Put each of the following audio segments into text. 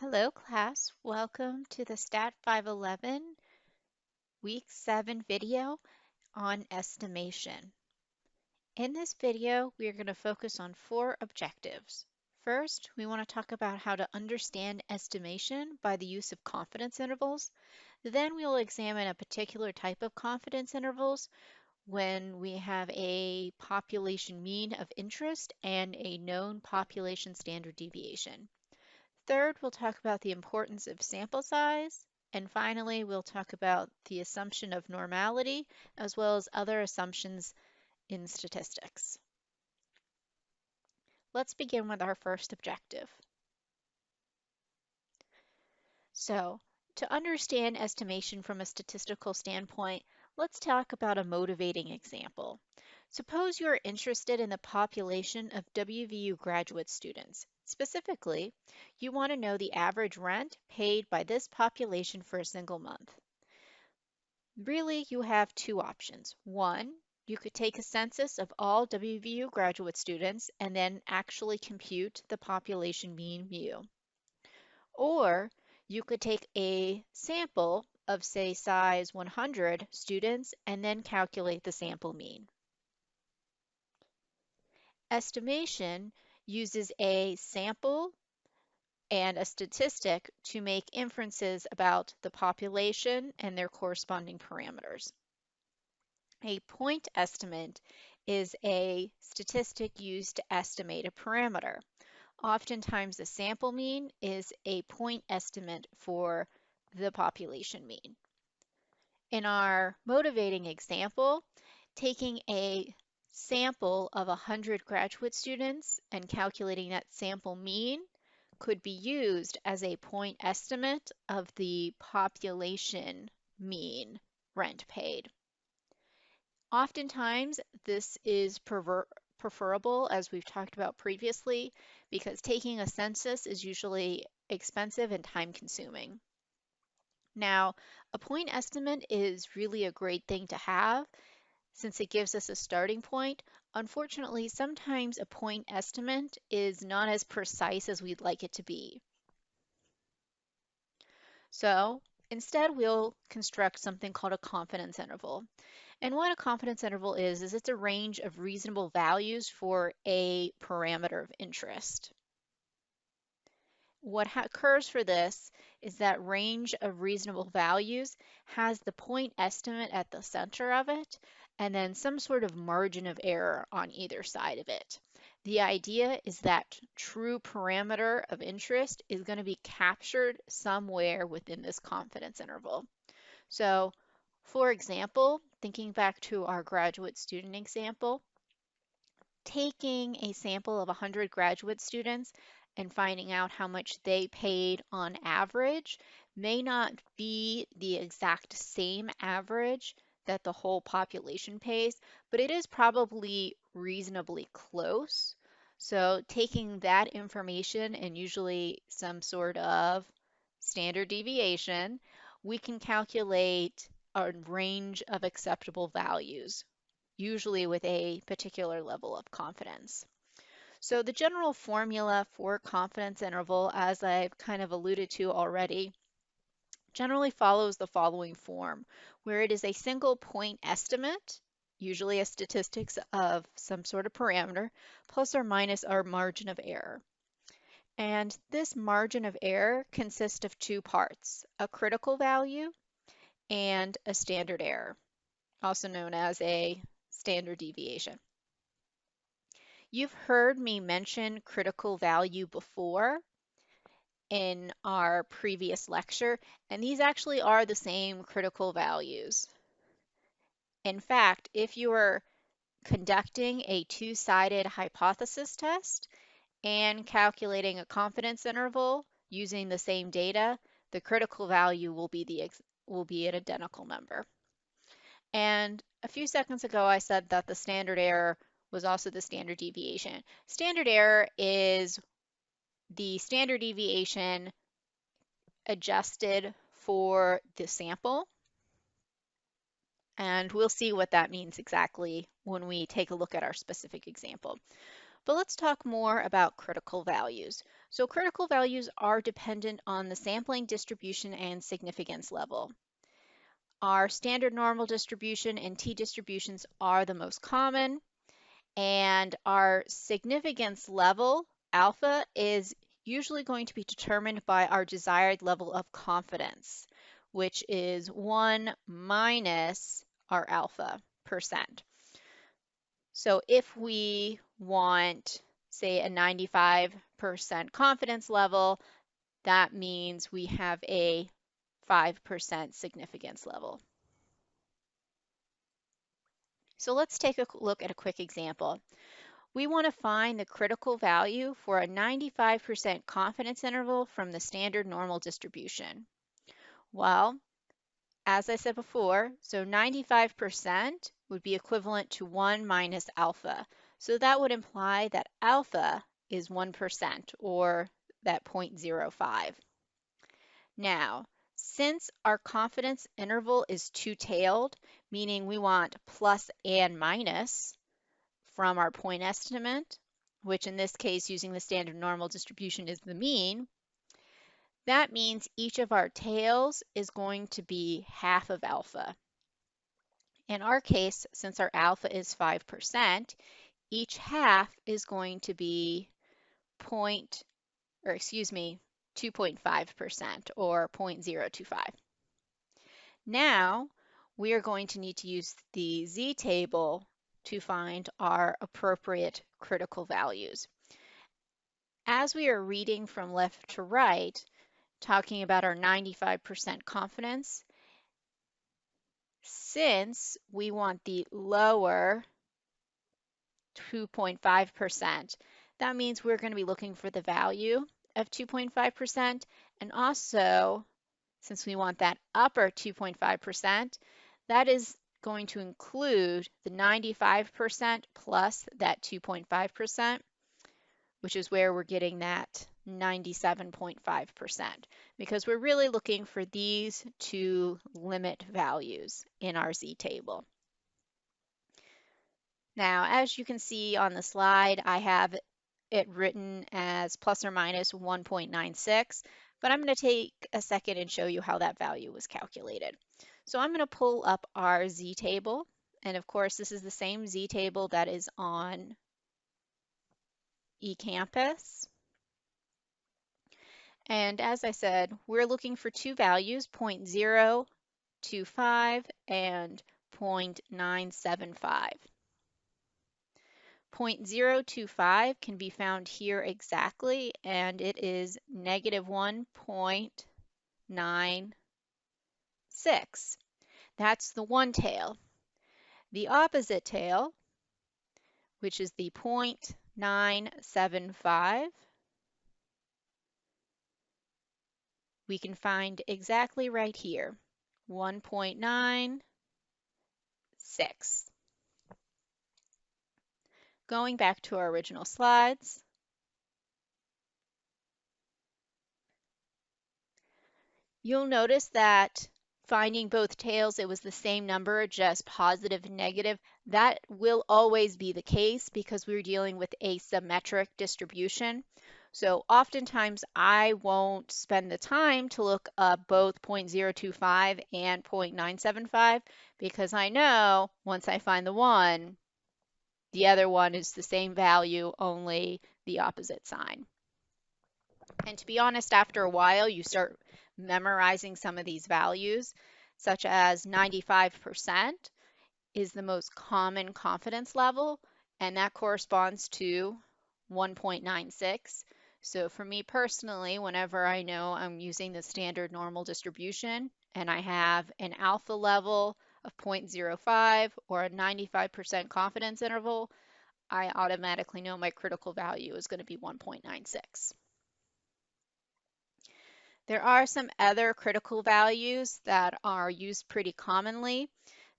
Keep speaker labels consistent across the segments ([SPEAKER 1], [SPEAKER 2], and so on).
[SPEAKER 1] Hello class, welcome to the Stat 511 Week 7 video on estimation. In this video, we are going to focus on 4 objectives. First, we want to talk about how to understand estimation by the use of confidence intervals. Then we will examine a particular type of confidence intervals when we have a population mean of interest and a known population standard deviation. Third, we'll talk about the importance of sample size. And finally, we'll talk about the assumption of normality, as well as other assumptions in statistics. Let's begin with our first objective. So, to understand estimation from a statistical standpoint, let's talk about a motivating example. Suppose you're interested in the population of WVU graduate students. Specifically, you want to know the average rent paid by this population for a single month. Really, you have two options. One, you could take a census of all WVU graduate students and then actually compute the population mean mu. Or you could take a sample of, say, size 100 students and then calculate the sample mean. Estimation uses a sample and a statistic to make inferences about the population and their corresponding parameters. A point estimate is a statistic used to estimate a parameter. Oftentimes, the sample mean is a point estimate for the population mean. In our motivating example, taking a sample of 100 graduate students and calculating that sample mean could be used as a point estimate of the population mean rent paid. Oftentimes, this is preferable, as we've talked about previously, because taking a census is usually expensive and time-consuming. Now, a point estimate is really a great thing to have since it gives us a starting point. Unfortunately, sometimes a point estimate is not as precise as we'd like it to be. So instead, we'll construct something called a confidence interval. And what a confidence interval is it's a range of reasonable values for a parameter of interest. What occurs for this is that range of reasonable values has the point estimate at the center of it, and then some sort of margin of error on either side of it. The idea is that true parameter of interest is going to be captured somewhere within this confidence interval. So, for example, thinking back to our graduate student example, taking a sample of 100 graduate students and finding out how much they paid on average may not be the exact same average that the whole population pays, but it is probably reasonably close. So taking that information and usually some sort of standard deviation, we can calculate a range of acceptable values, usually with a particular level of confidence. So the general formula for confidence interval, as I've kind of alluded to already, generally follows the following form, where it is a single point estimate, usually a statistics of some sort of parameter, plus or minus our margin of error. And this margin of error consists of two parts, a critical value and a standard error, also known as a standard deviation. You've heard me mention critical value before in our previous lecture, and these actually are the same critical values. In fact, if you are conducting a two-sided hypothesis test and calculating a confidence interval using the same data, the critical value will be an identical number. And a few seconds ago, I said that the standard error was also the standard deviation. Standard error is the standard deviation adjusted for the sample. And we'll see what that means exactly when we take a look at our specific example. But let's talk more about critical values. So critical values are dependent on the sampling distribution and significance level. Our standard normal distribution and t-distributions are the most common, and our significance level, alpha, is usually going to be determined by our desired level of confidence, which is 1 minus our alpha percent. So if we want, say, a 95% confidence level, that means we have a 5% significance level. So let's take a look at a quick example. We want to find the critical value for a 95% confidence interval from the standard normal distribution. Well, as I said before, so 95% would be equivalent to 1 minus alpha. So that would imply that alpha is 1%, or that 0.05. Now, since our confidence interval is two-tailed, meaning we want plus and minus from our point estimate, which in this case, using the standard normal distribution, is the mean, that means each of our tails is going to be half of alpha. In our case, since our alpha is 5%, each half is going to be 2.5%, or 0.025. Now, we are going to need to use the z-table to find our appropriate critical values. As we are reading from left to right, talking about our 95% confidence, since we want the lower 2.5%, that means we're going to be looking for the value of 2.5%, and also, since we want that upper 2.5%, that is going to include the 95% plus that 2.5%, which is where we're getting that 97.5%, because we're really looking for these two limit values in our z-table. Now, as you can see on the slide, I have it written as plus or minus 1.96, but I'm going to take a second and show you how that value was calculated. So I'm going to pull up our z-table, and of course this is the same z-table that is on eCampus. And as I said, we're looking for two values, 0.025 and 0.975. 0.025 can be found here exactly, and it is negative 1.96. That's the one tail. The opposite tail, which is the 0.975, we can find exactly right here, 1.96. Going back to our original slides, you'll notice that finding both tails, it was the same number, just positive and negative. That will always be the case because we're dealing with a symmetric distribution. So oftentimes I won't spend the time to look up both 0.025 and 0.975 because I know once I find the one, the other one is the same value, only the opposite sign. And to be honest, after a while, you start memorizing some of these values, such as 95% is the most common confidence level, and that corresponds to 1.96. So for me personally, whenever I know I'm using the standard normal distribution and I have an alpha level of 0.05 or a 95% confidence interval, I automatically know my critical value is going to be 1.96. There are some other critical values that are used pretty commonly.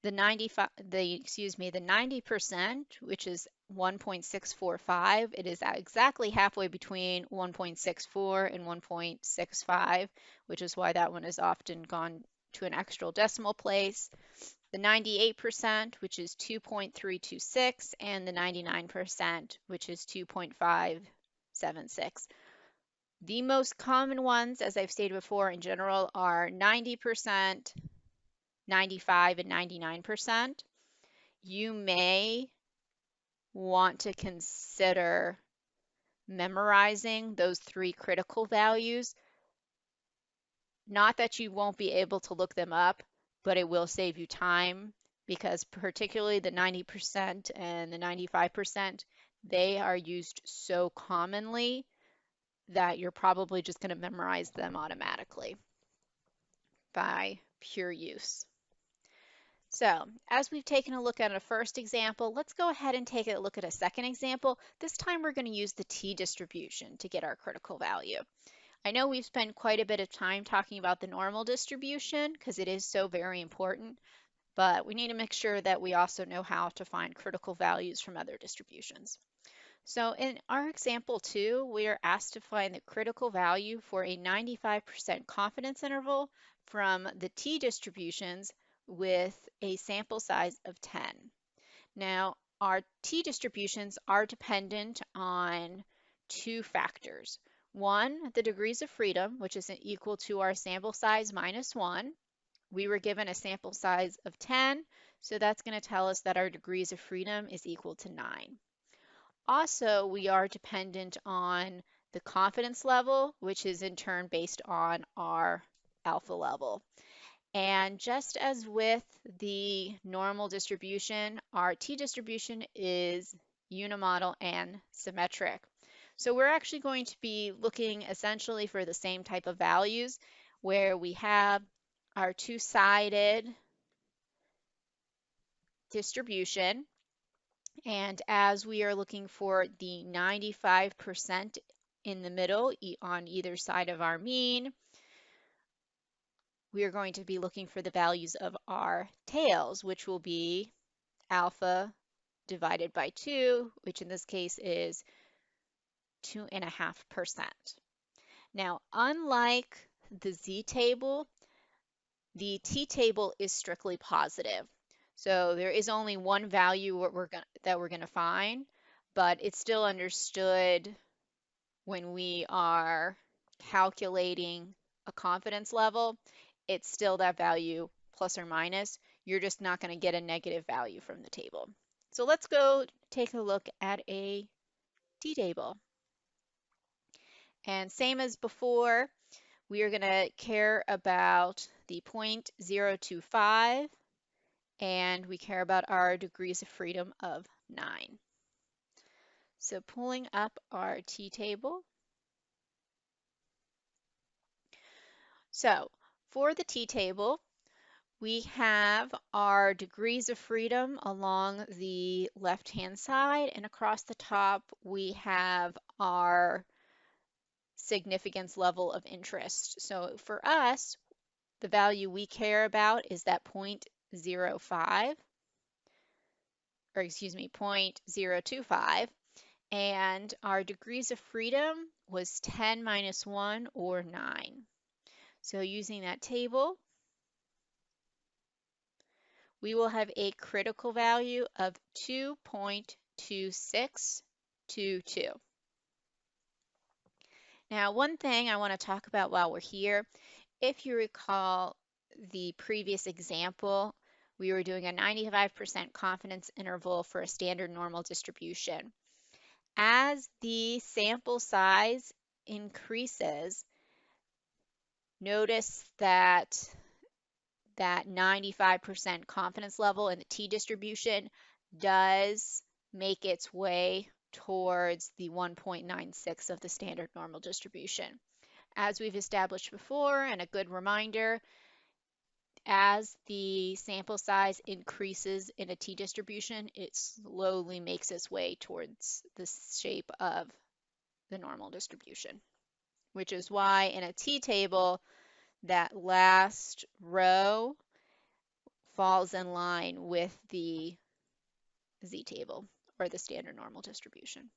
[SPEAKER 1] The 90%, which is 1.645, it is exactly halfway between 1.64 and 1.65, which is why that one has often gone to an extra decimal place. The 98%, which is 2.326, and the 99%, which is 2.576. The most common ones, as I've stated before, in general are 90%, 95, and 99%. You may want to consider memorizing those three critical values. Not that you won't be able to look them up, but it will save you time because particularly the 90% and the 95%, they are used so commonly that you're probably just going to memorize them automatically by pure use. So, as we've taken a look at a first example, let's go ahead and take a look at a second example. This time we're going to use the t-distribution to get our critical value. I know we've spent quite a bit of time talking about the normal distribution because it is so very important, but we need to make sure that we also know how to find critical values from other distributions. So in our example 2, we are asked to find the critical value for a 95% confidence interval from the t-distributions with a sample size of 10. Now, our t-distributions are dependent on two factors. One, the degrees of freedom, which is equal to our sample size minus 1. We were given a sample size of 10, so that's going to tell us that our degrees of freedom is equal to 9. Also, we are dependent on the confidence level, which is in turn based on our alpha level. And just as with the normal distribution, our t-distribution is unimodal and symmetric. So we're actually going to be looking essentially for the same type of values where we have our two-sided distribution. And as we are looking for the 95% in the middle on either side of our mean, we are going to be looking for the values of our tails, which will be alpha divided by 2, which in this case is 2.5%. Now, unlike the z-table, the t-table is strictly positive. So there is only one value that we're going to find, but it's still understood when we are calculating a confidence level, it's still that value plus or minus. You're just not going to get a negative value from the table. So let's go take a look at a t-table. And same as before, we are going to care about the 0.025 and we care about our degrees of freedom of 9. So pulling up our t-table. So for the t-table, we have our degrees of freedom along the left-hand side, and across the top we have our significance level of interest. So for us, the value we care about is that 0.05, or excuse me, 0.025, and our degrees of freedom was 10 minus 1 or 9. So using that table, we will have a critical value of 2.2622. Now, one thing I want to talk about while we're here, if you recall the previous example, we were doing a 95% confidence interval for a standard normal distribution. As the sample size increases, notice that 95% confidence level in the t-distribution does make its way towards the 1.96 of the standard normal distribution. As we've established before, and a good reminder, as the sample size increases in a t-distribution, it slowly makes its way towards the shape of the normal distribution, which is why in a t-table, that last row falls in line with the z-table or the standard normal distribution.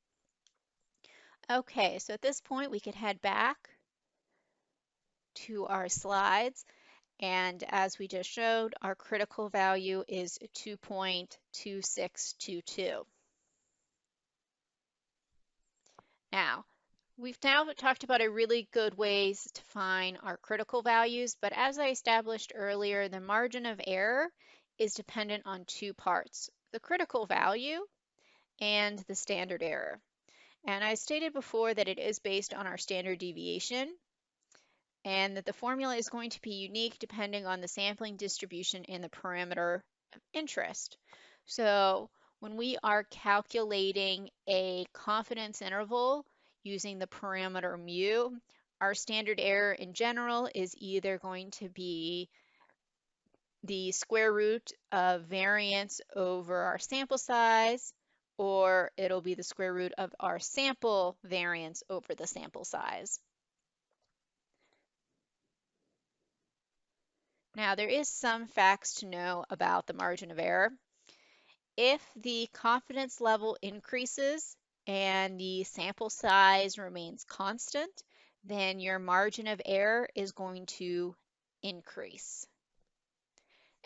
[SPEAKER 1] Okay, so at this point we could head back to our slides, and as we just showed, our critical value is 2.2622. Now, We've now talked about a really good ways to find our critical values, but as I established earlier, the margin of error is dependent on two parts, the critical value and the standard error. And I stated before that it is based on our standard deviation and that the formula is going to be unique depending on the sampling distribution and the parameter of interest. So when we are calculating a confidence interval using the parameter mu, our standard error in general is either going to be the square root of variance over our sample size, or it'll be the square root of our sample variance over the sample size. Now, there is some facts to know about the margin of error. If the confidence level increases and the sample size remains constant, then your margin of error is going to increase.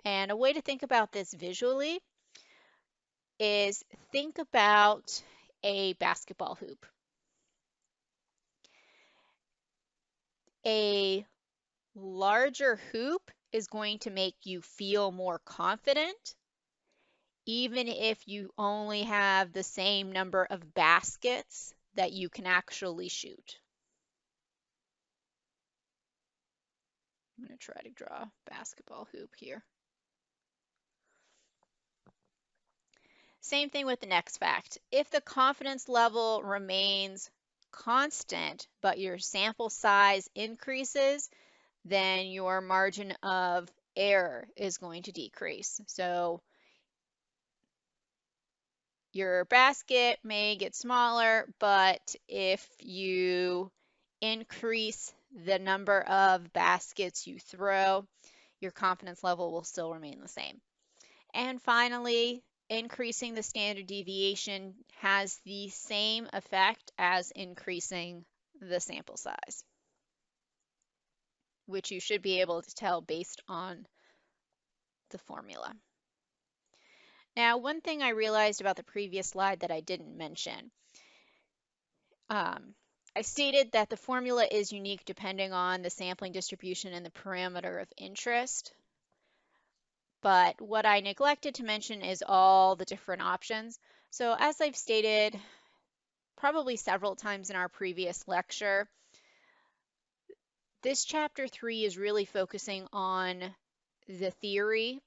[SPEAKER 1] And a way to think about this visually is think about a basketball hoop. A larger hoop is going to make you feel more confident, even if you only have the same number of baskets that you can actually shoot. I'm going to try to draw a basketball hoop here. Same thing with the next fact. If the confidence level remains constant, but your sample size increases, then your margin of error is going to decrease. So your basket may get smaller, but if you increase the number of baskets you throw, your confidence level will still remain the same. And finally, increasing the standard deviation has the same effect as increasing the sample size, which you should be able to tell based on the formula. Now, one thing I realized about the previous slide that I didn't mention, I stated that the formula is unique depending on the sampling distribution and the parameter of interest. But what I neglected to mention is all the different options. So as I've stated probably several times in our previous lecture, this chapter 3 is really focusing on the theory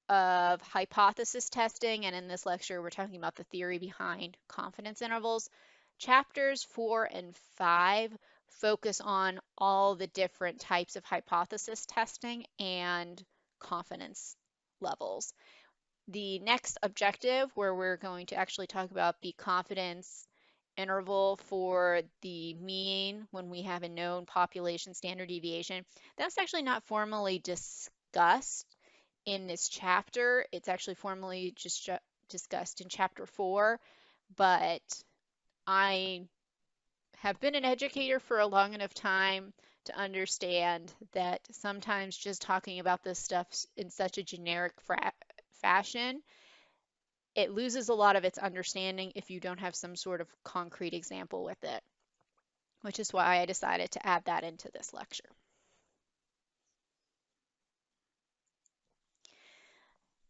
[SPEAKER 1] of hypothesis testing, and in this lecture we're talking about the theory behind confidence intervals. Chapters 4 and 5 focus on all the different types of hypothesis testing and confidence levels. The next objective, where we're going to actually talk about the confidence interval for the mean when we have a known population standard deviation, that's actually not formally discussed in this chapter. It's actually formally just discussed in chapter 4, but I have been an educator for a long enough time to understand that sometimes just talking about this stuff in such a generic fashion, it loses a lot of its understanding if you don't have some sort of concrete example with it, which is why I decided to add that into this lecture.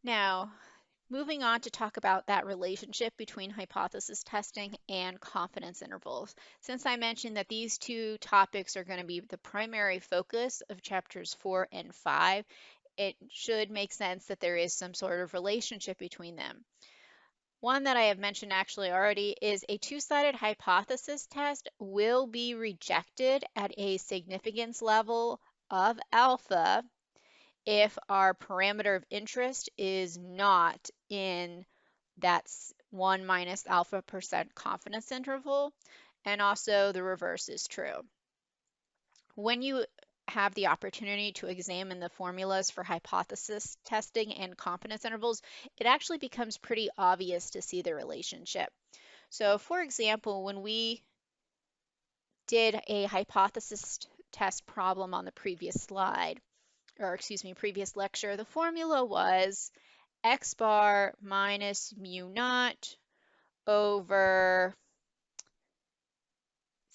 [SPEAKER 1] Now, moving on to talk about that relationship between hypothesis testing and confidence intervals. Since I mentioned that these two topics are going to be the primary focus of chapters 4 and 5, it should make sense that there is some sort of relationship between them. One that I have mentioned actually already is a two-sided hypothesis test will be rejected at a significance level of alpha if our parameter of interest is not in that 1 minus alpha % confidence interval, and also the reverse is true. When you have the opportunity to examine the formulas for hypothesis testing and confidence intervals, it actually becomes pretty obvious to see the relationship. So for example, when we did a hypothesis test problem on the previous slide, or excuse me, previous lecture, the formula was x bar minus mu naught over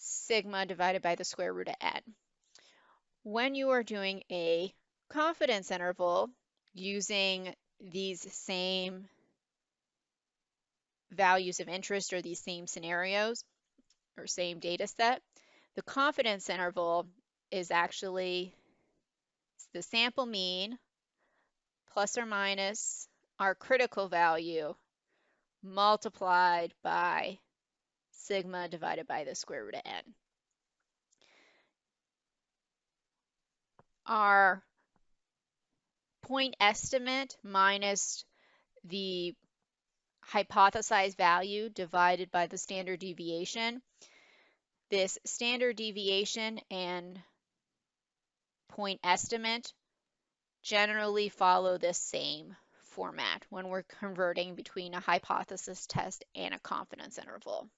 [SPEAKER 1] sigma divided by the square root of n. When you are doing a confidence interval using these same values of interest or these same scenarios or same data set, the confidence interval is actually the sample mean plus or minus our critical value multiplied by sigma divided by the square root of n. Our point estimate minus the hypothesized value divided by the standard deviation. This standard deviation and point estimate generally follow this same format when we're converting between a hypothesis test and a confidence interval.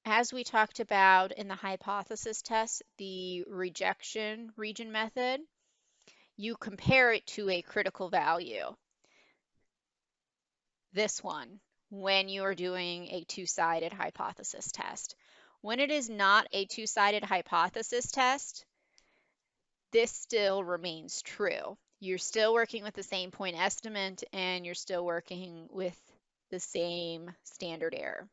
[SPEAKER 1] As we talked about in the hypothesis test, the rejection region method, you compare it to a critical value. This one, when you are doing a two-sided hypothesis test. When it is not a two-sided hypothesis test, this still remains true. You're still working with the same point estimate and you're still working with the same standard error.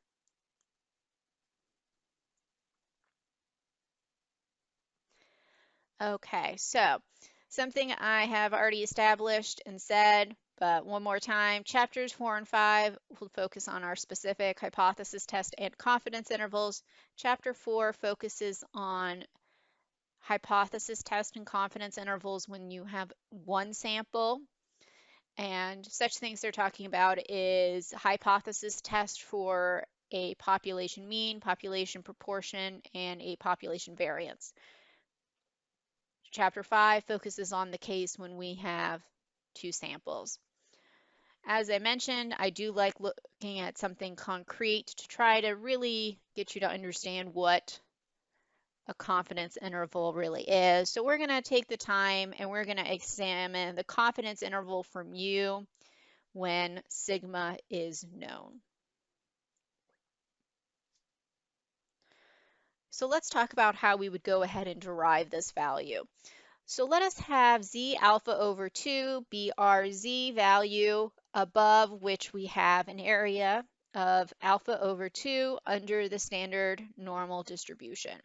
[SPEAKER 1] Okay, so something I have already established and said, but one more time, chapters 4 and 5 will focus on our specific hypothesis test and confidence intervals. Chapter 4 focuses on hypothesis test and confidence intervals when you have one sample. And such things they're talking about is hypothesis test for a population mean, population proportion, and a population variance. Chapter 5 focuses on the case when we have two samples. As I mentioned, I do like looking at something concrete to try to really get you to understand what a confidence interval really is. So we're going to take the time and we're going to examine the confidence interval for mu when sigma is known. So let's talk about how we would go ahead and derive this value. So let us have z alpha over 2 be our z value above which we have an area of alpha over 2 under the standard normal distribution.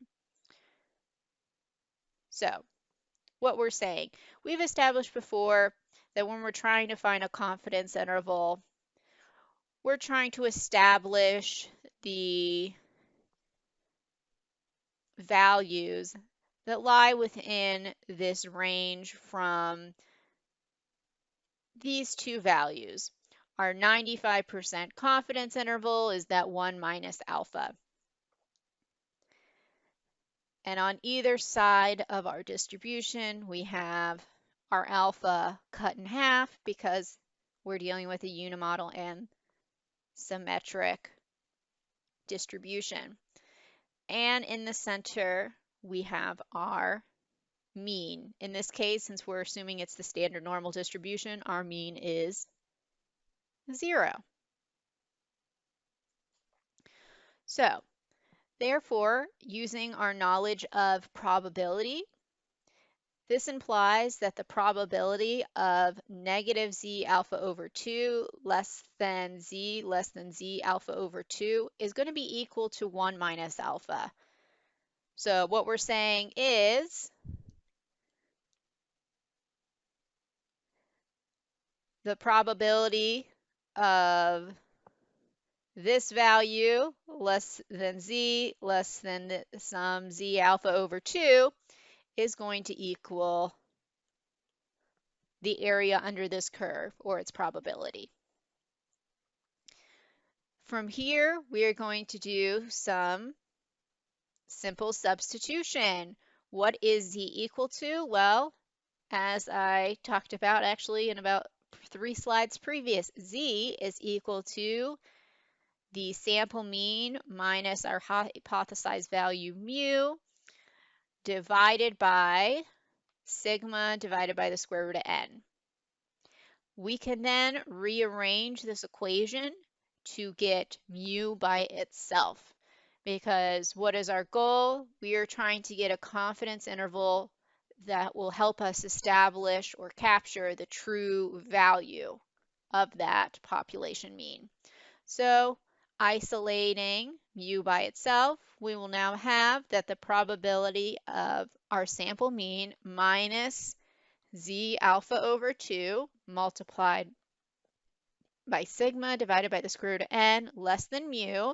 [SPEAKER 1] So what we're saying, we've established before that when we're trying to find a confidence interval, we're trying to establish the values that lie within this range from these two values. Our 95% confidence interval is that 1 minus alpha. And on either side of our distribution, we have our alpha cut in half because we're dealing with a unimodal and symmetric distribution. And in the center, we have our mean. In this case, since we're assuming it's the standard normal distribution, our mean is 0. So, therefore, using our knowledge of probability, this implies that the probability of negative z alpha over 2 less than z alpha over 2 is going to be equal to 1 minus alpha. So what we're saying is the probability of this value less than z less than some z alpha over 2 is going to equal the area under this curve, or its probability. From here, we are going to do some simple substitution. What is z equal to? Well, as I talked about actually in about 3 slides previous, z is equal to the sample mean minus our hypothesized value mu divided by sigma divided by the square root of n. We can then rearrange this equation to get mu by itself. because what is our goal? We are trying to get a confidence interval that will help us establish or capture the true value of that population mean. So isolating mu by itself, we will now have that the probability of our sample mean minus z alpha over 2 multiplied by sigma divided by the square root of n less than mu,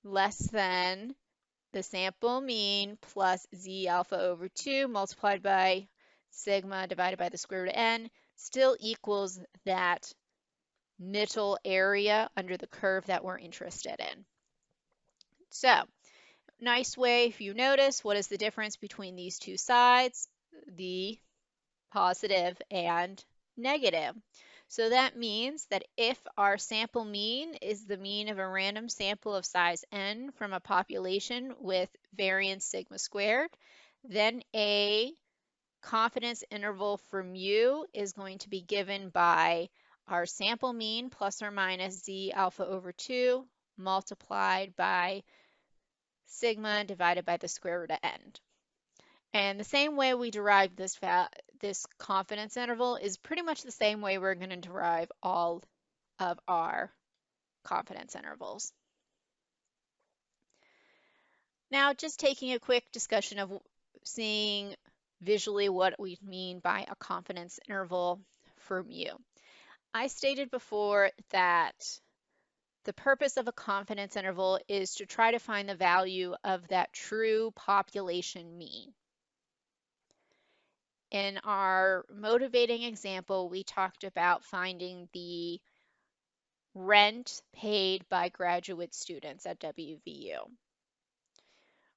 [SPEAKER 1] less than the sample mean plus z alpha over 2 multiplied by sigma divided by the square root of n still equals that middle area under the curve that we're interested in. So, nice way, if you notice, what is the difference between these two sides? The positive and negative. So that means that if our sample mean is the mean of a random sample of size n from a population with variance sigma squared, then a confidence interval for mu is going to be given by our sample mean plus or minus z alpha over 2 multiplied by sigma divided by the square root of n. And the same way we derive this confidence interval is pretty much the same way we're going to derive all of our confidence intervals. Now, just taking a quick discussion of seeing visually what we mean by a confidence interval for mu. I stated before that the purpose of a confidence interval is to try to find the value of that true population mean. In our motivating example, we talked about finding the rent paid by graduate students at WVU.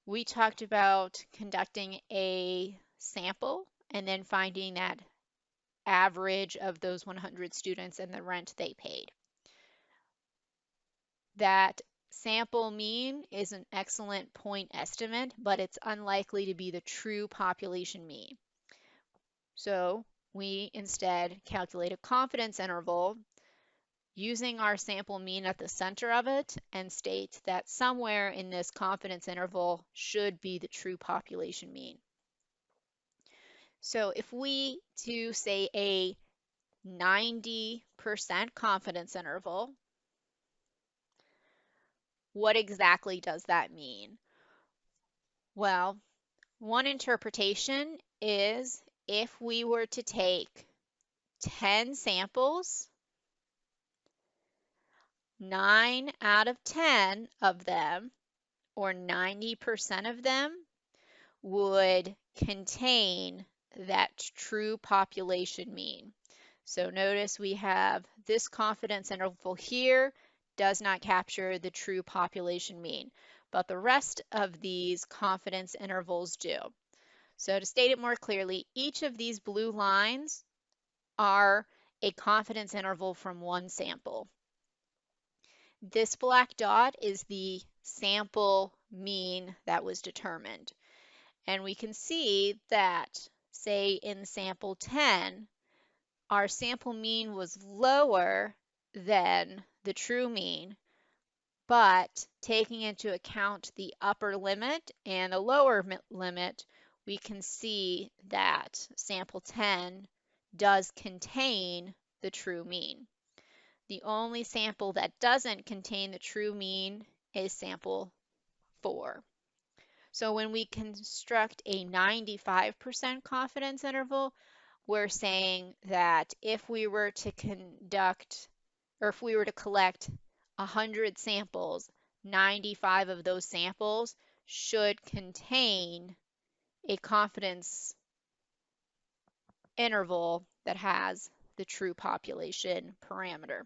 [SPEAKER 1] We talked about conducting a sample and then finding that average of those 100 students and the rent they paid. That sample mean is an excellent point estimate, but it's unlikely to be the true population mean. So we instead calculate a confidence interval using our sample mean at the center of it and state that somewhere in this confidence interval should be the true population mean. So if we do, say, a 90% confidence interval, what exactly does that mean? Well, one interpretation is if we were to take 10 samples, 9 out of 10 of them, or 90% of them, would contain that true population mean. So notice we have this confidence interval here does not capture the true population mean, but the rest of these confidence intervals do. So to state it more clearly, each of these blue lines are a confidence interval from one sample. This black dot is the sample mean that was determined. And we can see that, say, in sample 10, our sample mean was lower than the true mean, but taking into account the upper limit and the lower limit, we can see that sample 10 does contain the true mean. The only sample that doesn't contain the true mean is sample 4. So when we construct a 95% confidence interval, we're saying that if we were to conduct, or if we were to collect 100 samples, 95 of those samples should contain a confidence interval that has the true population parameter.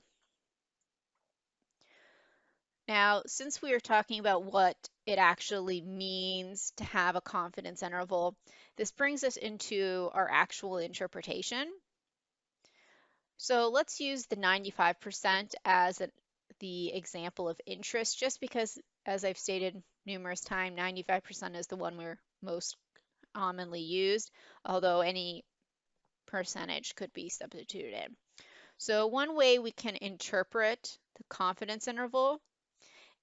[SPEAKER 1] Now, since we are talking about what it actually means to have a confidence interval, this brings us into our actual interpretation. So let's use the 95% as the example of interest, just because, as I've stated numerous times, 95% is the one we're most commonly used, although any percentage could be substituted. So one way we can interpret the confidence interval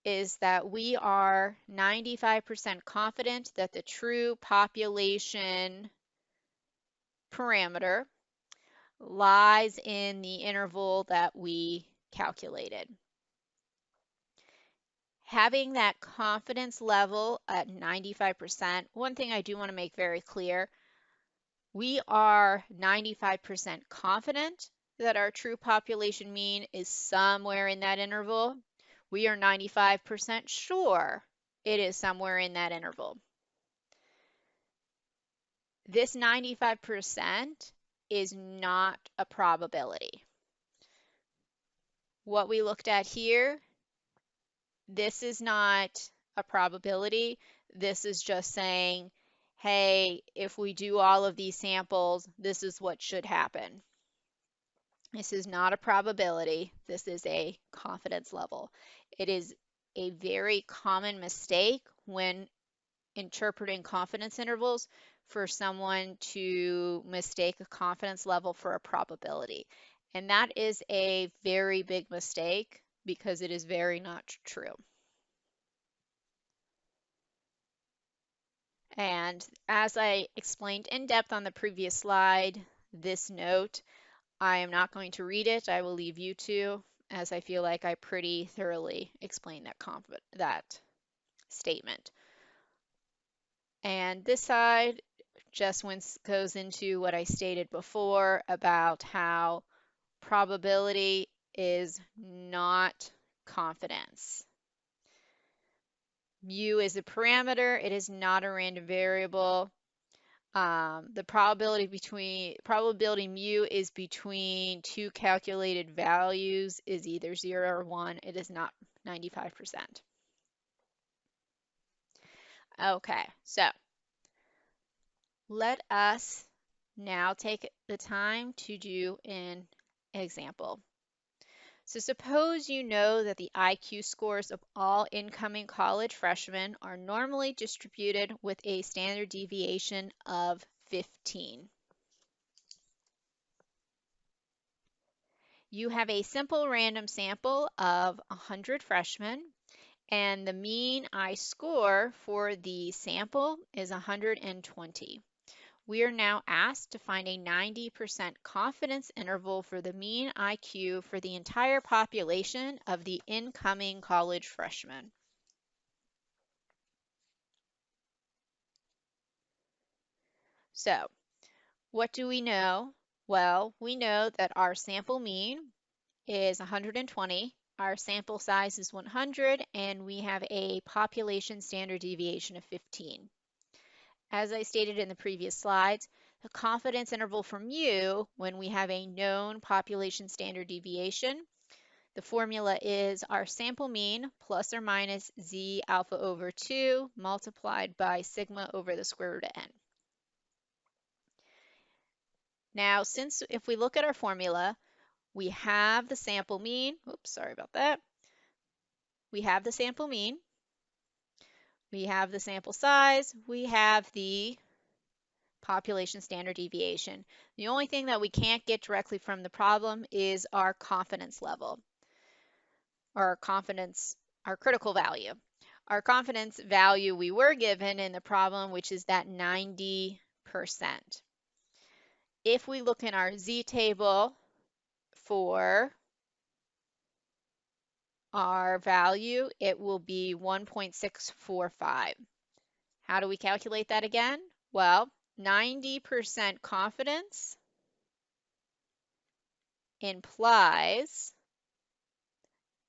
[SPEAKER 1] is that we are 95% confident that the true population parameter lies in the interval that we calculated. Having that confidence level at 95%, one thing I do want to make very clear, we are 95% confident that our true population mean is somewhere in that interval. We are 95% sure it is somewhere in that interval. This 95% is not a probability. What we looked at here, this is not a probability. This is just saying, hey, if we do all of these samples, this is what should happen. This is not a probability. This is a confidence level. It is a very common mistake when interpreting confidence intervals for someone to mistake a confidence level for a probability. And that is a very big mistake because it is very not true. And as I explained in depth on the previous slide, this note, I am not going to read it. I will leave you to, as I feel like I pretty thoroughly explained that statement. And this side just goes into what I stated before about how probability is not confidence. Mu is a parameter. It is not a random variable. The probability mu is between two calculated values is either 0 or 1. It is not 95%. Okay, so let us now take the time to do an example. So suppose you know that the IQ scores of all incoming college freshmen are normally distributed with a standard deviation of 15. You have a simple random sample of 100 freshmen, and the mean I-score for the sample is 120. We are now asked to find a 90% confidence interval for the mean IQ for the entire population of the incoming college freshmen. So, what do we know? Well, we know that our sample mean is 120, our sample size is 100, and we have a population standard deviation of 15. As I stated in the previous slides, the confidence interval for mu, when we have a known population standard deviation, the formula is our sample mean plus or minus z alpha over 2 multiplied by sigma over the square root of n. Now, if we look at our formula, we have the sample mean. Oops, sorry about that. We have the sample mean. We have the sample size. We have the population standard deviation. The only thing that we can't get directly from the problem is our confidence level, or our critical value. Our confidence value we were given in the problem, which is that 90%. If we look in our z-table for our value, it will be 1.645. How do we calculate that again? Well, 90% confidence implies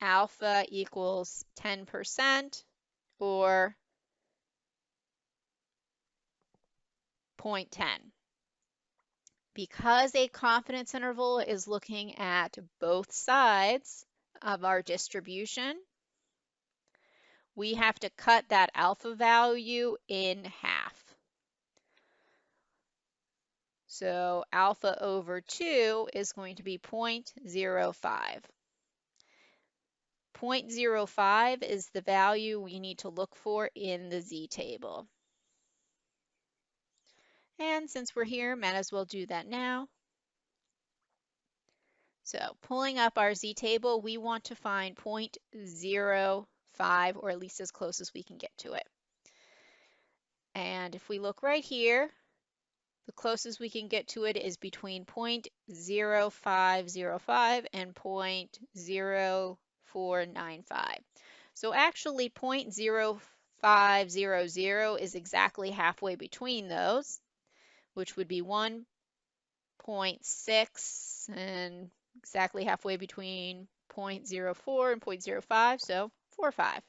[SPEAKER 1] alpha equals 10% or 0.10. Because a confidence interval is looking at both sides of our distribution, we have to cut that alpha value in half. So alpha over 2 is going to be 0.05. 0.05 is the value we need to look for in the z-table. And since we're here, might as well do that now. So pulling up our z-table, we want to find 0.05. 0.5, or at least as close as we can get to it. And if we look right here, the closest we can get to it is between 0.0505 and 0.0495. So actually 0.0500 is exactly halfway between those, which would be 1.6 and exactly halfway between 0.04 and 0.05, so 4.5.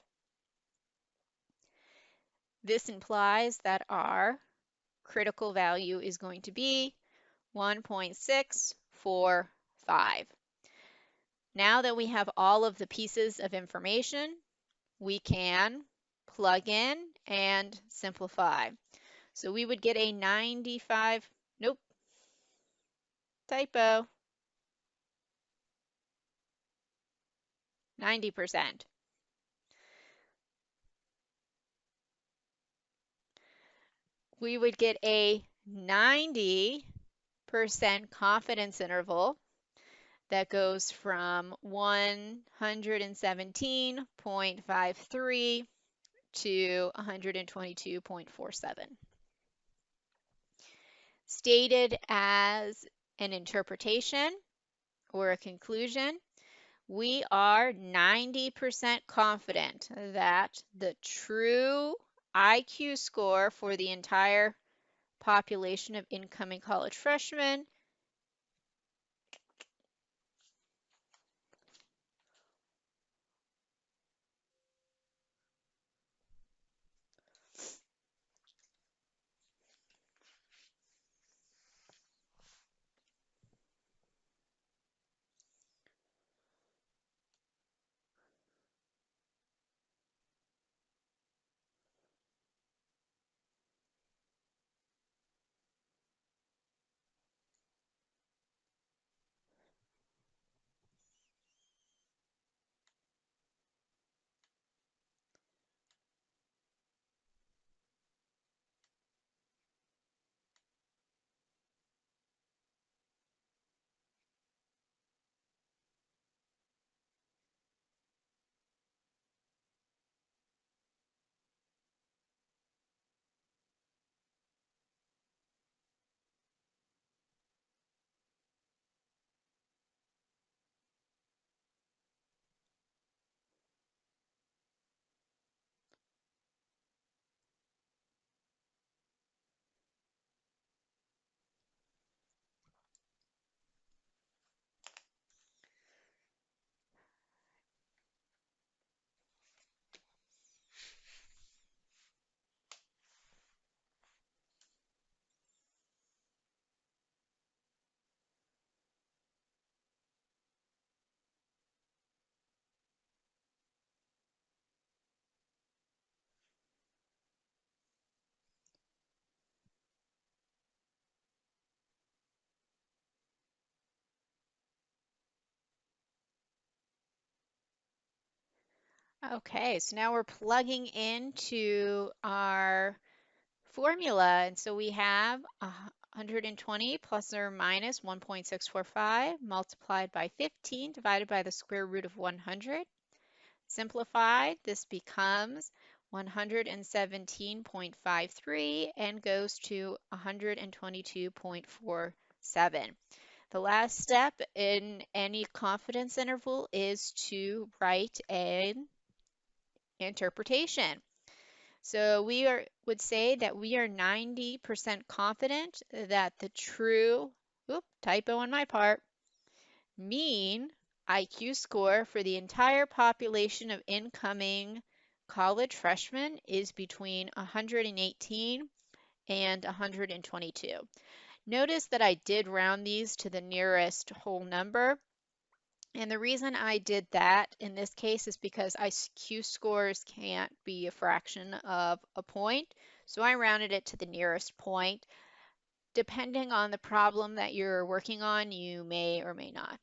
[SPEAKER 1] This implies that our critical value is going to be 1.645. Now that we have all of the pieces of information, we can plug in and simplify. So we would get a 95, nope, typo, 90%. We would get a 90% confidence interval that goes from 117.53 to 122.47. Stated as an interpretation or a conclusion, we are 90% confident that the true IQ score for the entire population of incoming college freshmen Okay, so now we're plugging into our formula. And so we have 120 plus or minus 1.645 multiplied by 15 divided by the square root of 100. Simplified, this becomes 117.53 and goes to 122.47. The last step in any confidence interval is to write an interpretation. So would say that we are 90% confident that the true, typo on my part, mean IQ score for the entire population of incoming college freshmen is between 118 and 122. Notice that I did round these to the nearest whole number. And the reason I did that in this case is because IQ scores can't be a fraction of a point. So I rounded it to the nearest point. Depending on the problem that you're working on, you may or may not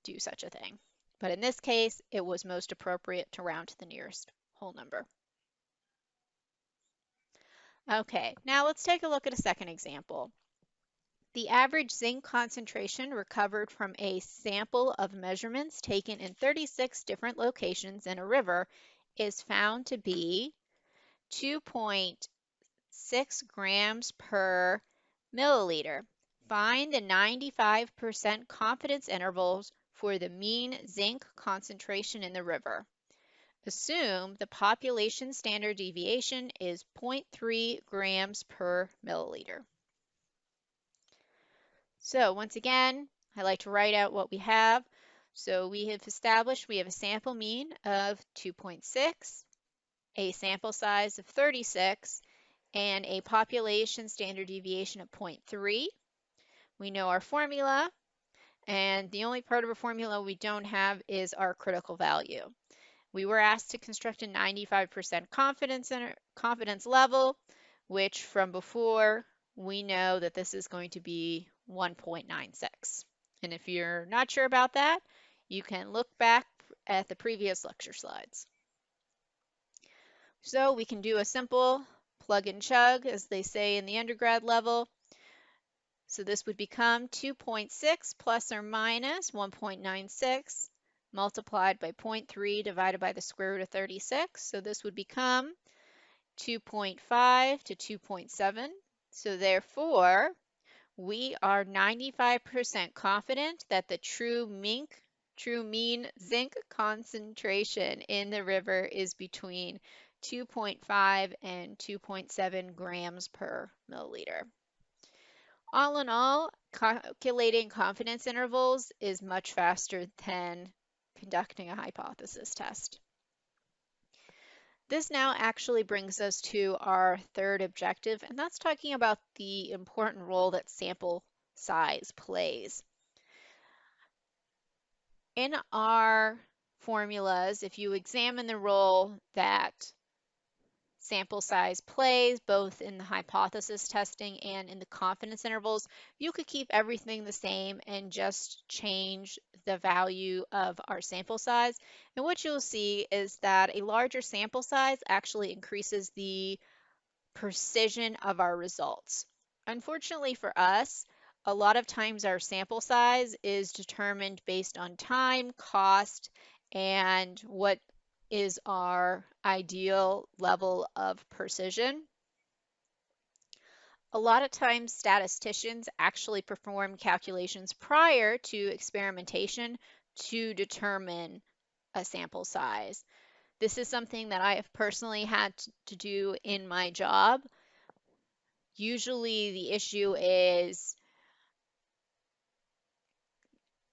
[SPEAKER 1] do such a thing. But in this case, it was most appropriate to round to the nearest whole number. Okay, now let's take a look at a second example. The average zinc concentration recovered from a sample of measurements taken in 36 different locations in a river is found to be 2.6 grams per milliliter. Find the 95% confidence intervals for the mean zinc concentration in the river. Assume the population standard deviation is 0.3 grams per milliliter. So once again, I like to write out what we have. So we have established we have a sample mean of 2.6, a sample size of 36, and a population standard deviation of 0.3. We know our formula, and the only part of our formula we don't have is our critical value. We were asked to construct a 95% confidence level, which from before, we know that this is going to be 1.96. And if you're not sure about that, you can look back at the previous lecture slides. So we can do a simple plug and chug, as they say in the undergrad level. So this would become 2.6 plus or minus 1.96 multiplied by 0.3 divided by the square root of 36. So this would become 2.5 to 2.7. So therefore, we are 95% confident that the true mean zinc concentration in the river is between 2.5 and 2.7 grams per milliliter. All in all, calculating confidence intervals is much faster than conducting a hypothesis test. This now actually brings us to our third objective, and that's talking about the important role that sample size plays. In our formulas, if you examine the role that sample size plays both in the hypothesis testing and in the confidence intervals, you could keep everything the same and just change the value of our sample size. And what you'll see is that a larger sample size actually increases the precision of our results. Unfortunately for us, a lot of times our sample size is determined based on time, cost, and what is our ideal level of precision. A lot of times statisticians actually perform calculations prior to experimentation to determine a sample size. This is something that I have personally had to do in my job. Usually the issue is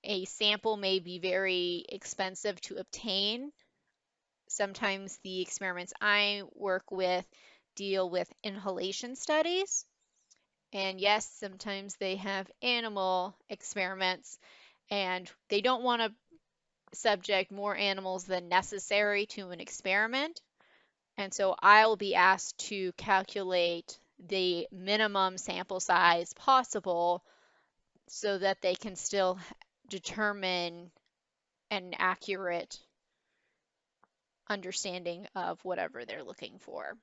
[SPEAKER 1] a sample may be very expensive to obtain. Sometimes the experiments I work with deal with inhalation studies. And yes, sometimes they have animal experiments, and they don't want to subject more animals than necessary to an experiment. And so I'll be asked to calculate the minimum sample size possible so that they can still determine an accurate understanding of whatever they're looking for.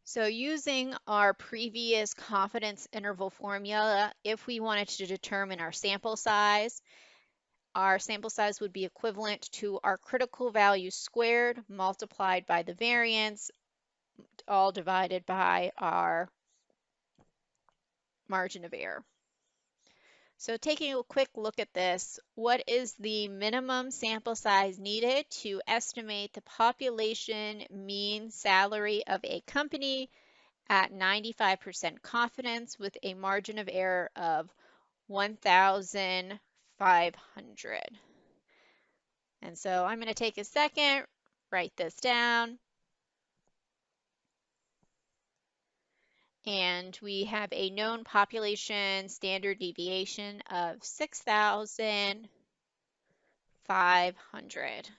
[SPEAKER 1] So using our previous confidence interval formula, if we wanted to determine our sample size would be equivalent to our critical value squared multiplied by the variance, all divided by our margin of error. So taking a quick look at this, what is the minimum sample size needed to estimate the population mean salary of a company at 95% confidence with a margin of error of 1,500? And so I'm going to take a second, write this down. And we have a known population standard deviation of 6,500.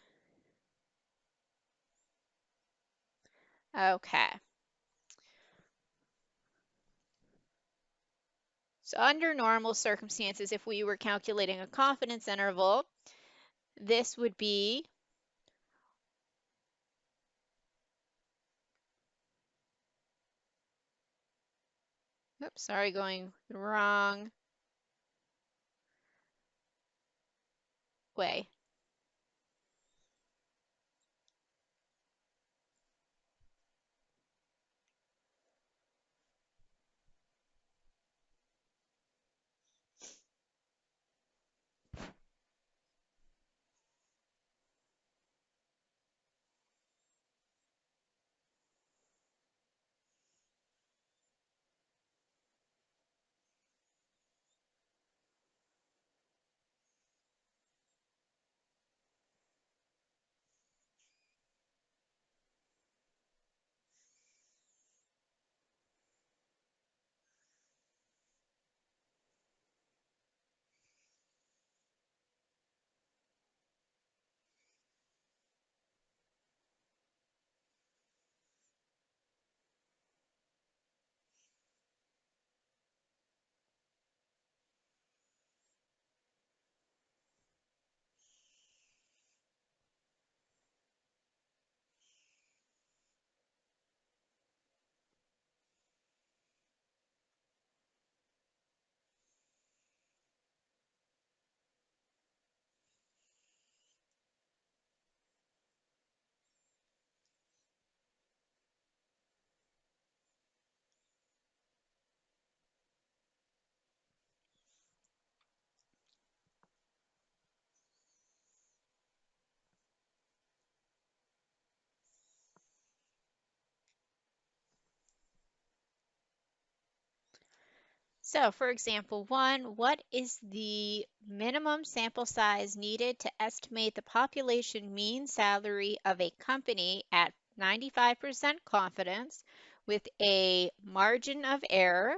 [SPEAKER 1] Okay. So under normal circumstances, if we were calculating a confidence interval, this would be oops, sorry, going the wrong way. So for example 1, what is the minimum sample size needed to estimate the population mean salary of a company at 95% confidence with a margin of error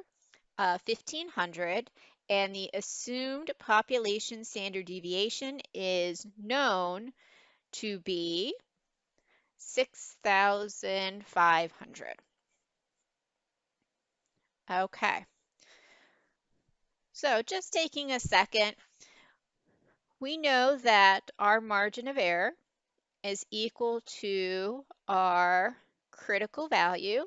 [SPEAKER 1] of 1500 and the assumed population standard deviation is known to be 6,500. Okay, so just taking a second, we know that our margin of error is equal to our critical value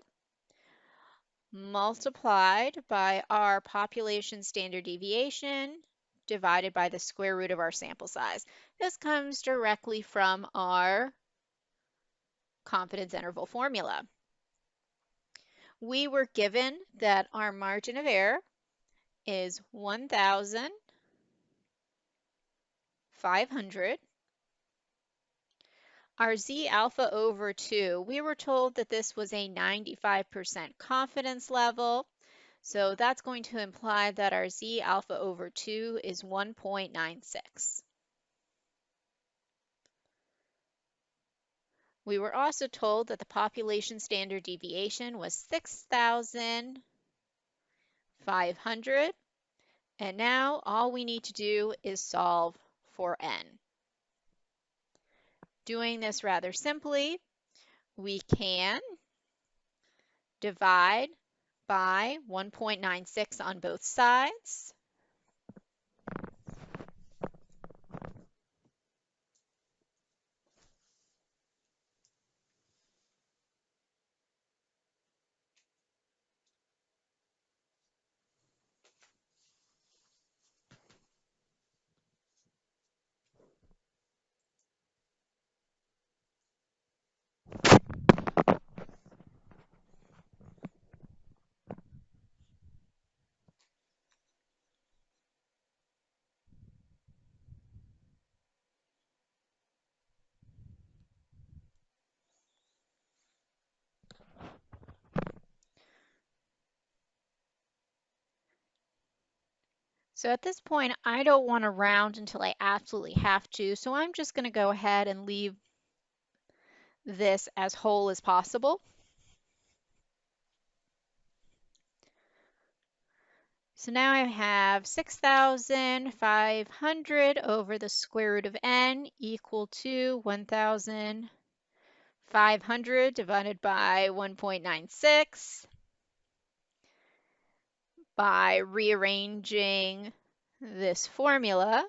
[SPEAKER 1] multiplied by our population standard deviation divided by the square root of our sample size. This comes directly from our confidence interval formula. We were given that our margin of error is 1,500. Our Z alpha over 2, we were told that this was a 95% confidence level. So that's going to imply that our Z alpha over 2 is 1.96. We were also told that the population standard deviation was 6,500. And now all we need to do is solve for n. Doing this rather simply, we can divide by 1.96 on both sides. So at this point, I don't want to round until I absolutely have to, so I'm just going to go ahead and leave this as whole as possible. So now I have 6,500 over the square root of n equal to 1,500 divided by 1.96. By rearranging this formula,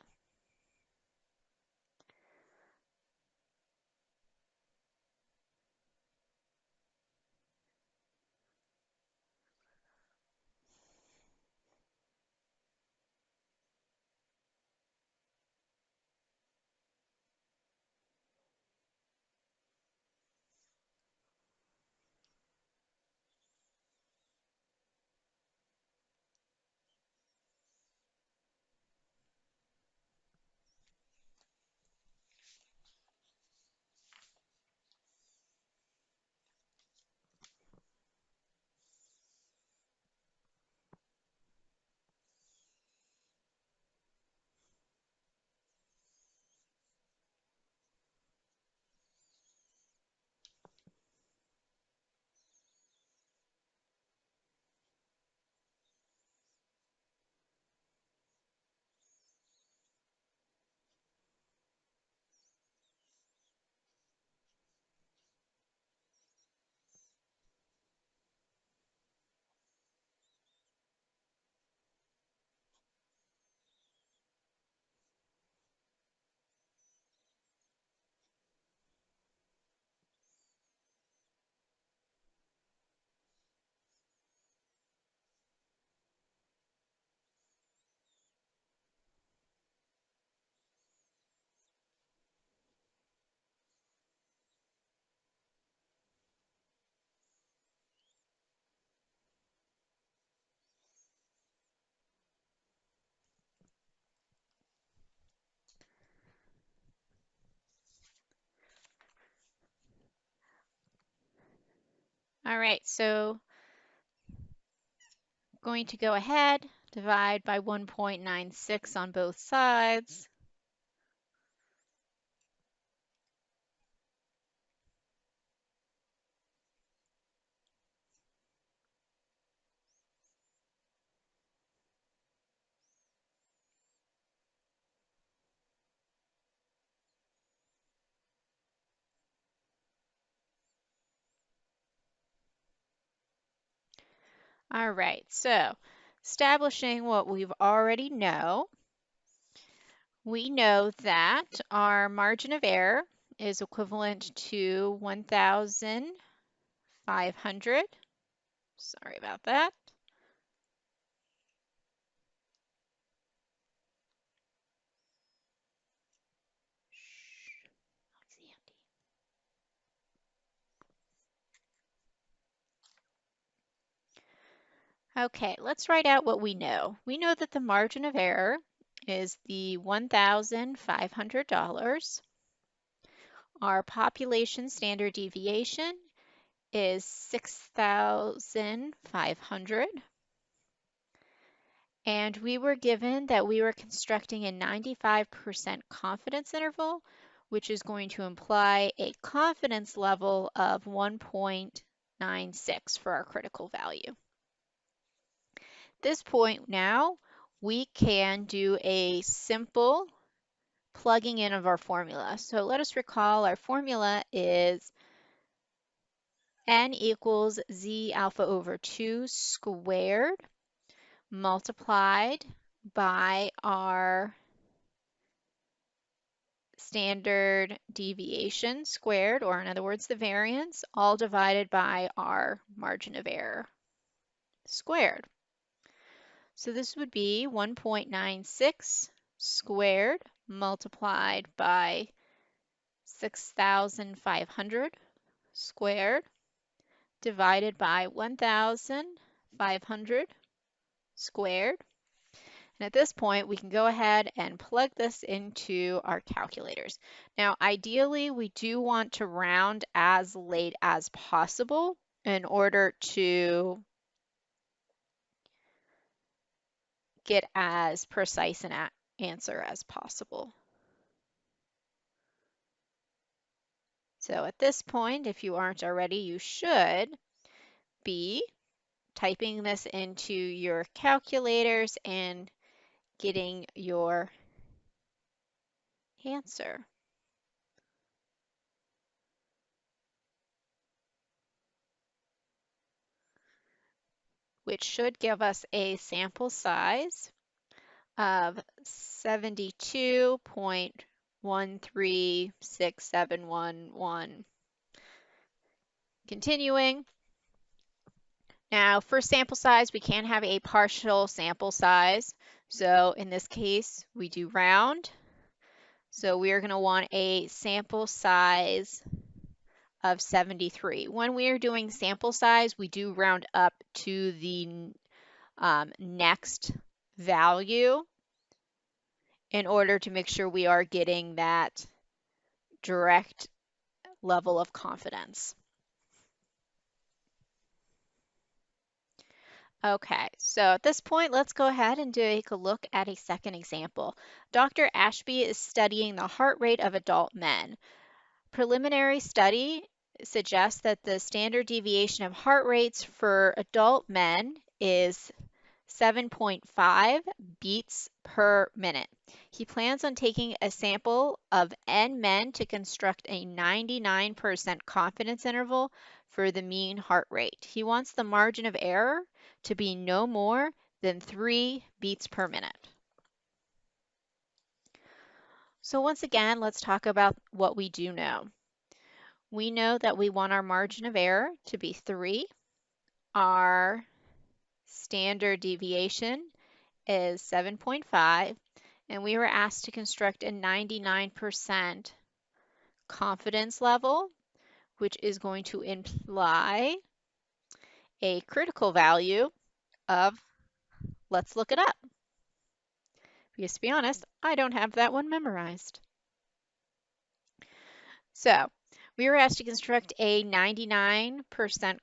[SPEAKER 1] all right, so I'm going to go ahead, divide by 1.96 on both sides. All right, so establishing what we've already know, we know that our margin of error is equivalent to 1,500. Sorry about that. Okay, let's write out what we know. We know that the margin of error is the $1,500. Our population standard deviation is 6,500. And we were given that we were constructing a 95% confidence interval, which is going to imply a confidence level of 1.96 for our critical value. This point now, we can do a simple plugging in of our formula. So let us recall our formula is n equals z alpha over 2 squared multiplied by our standard deviation squared, or in other words, the variance, all divided by our margin of error squared. So this would be 1.96 squared multiplied by 6,500 squared divided by 1,500 squared. And at this point, we can go ahead and plug this into our calculators. Now, ideally, we do want to round as late as possible in order to get as precise an answer as possible. So at this point, if you aren't already, you should be typing this into your calculators and getting your answer. Which should give us a sample size of 72.136711. Continuing. Now, for sample size, we can have a partial sample size. So in this case, we do round. So we are going to want a sample size of 73. When we are doing sample size, we do round up to the next value in order to make sure we are getting that direct level of confidence. Okay, so at this point, let's go ahead and take a look at a second example. Dr. Ashby is studying the heart rate of adult men. Preliminary study suggests that the standard deviation of heart rates for adult men is 7.5 beats per minute. He plans on taking a sample of n men to construct a 99% confidence interval for the mean heart rate. He wants the margin of error to be no more than 3 beats per minute. So once again, let's talk about what we do know. We know that we want our margin of error to be 3. Our standard deviation is 7.5, and we were asked to construct a 99% confidence level, which is going to imply a critical value of, let's look it up. Because to be honest, I don't have that one memorized. So we were asked to construct a 99%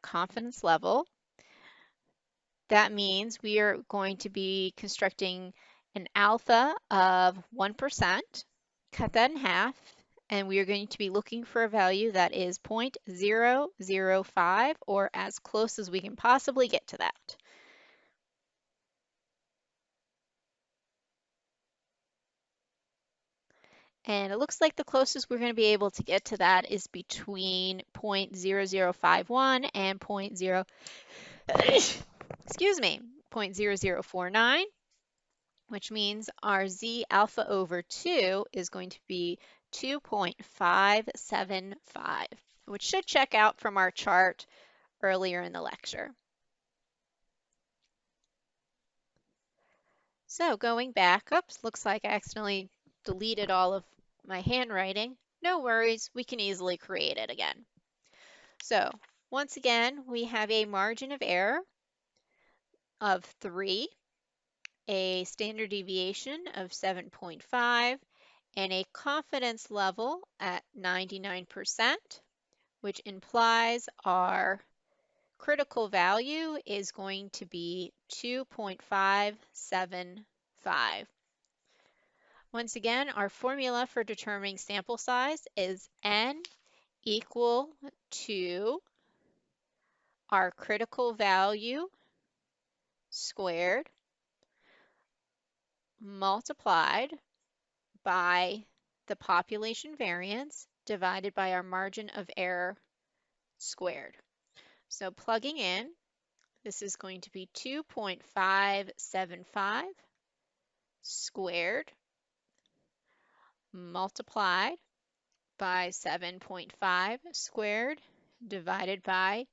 [SPEAKER 1] confidence level. That means we are going to be constructing an alpha of 1%, cut that in half, and we are going to be looking for a value that is 0.005 or as close as we can possibly get to that. And it looks like the closest we're going to be able to get to that is between 0.0051 and 0.0, excuse me, 0.0049, which means our Z alpha over 2 is going to be 2.575, which should check out from our chart earlier in the lecture. So going back, oops, looks like I accidentally deleted all of my handwriting. No worries, we can easily create it again. So once again, we have a margin of error of 3, a standard deviation of 7.5, and a confidence level at 99%, which implies our critical value is going to be 2.575. Once again, our formula for determining sample size is n equal to our critical value squared multiplied by the population variance divided by our margin of error squared. So plugging in, this is going to be 2.575 squared multiplied by 7.5 squared divided by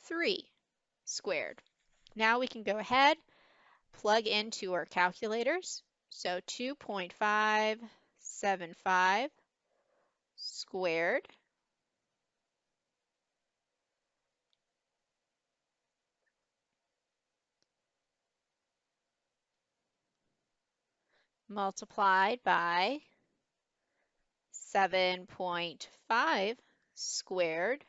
[SPEAKER 1] 3 squared. Now we can go ahead, plug into our calculators. So 2.575 squared multiplied by 7.5 squared,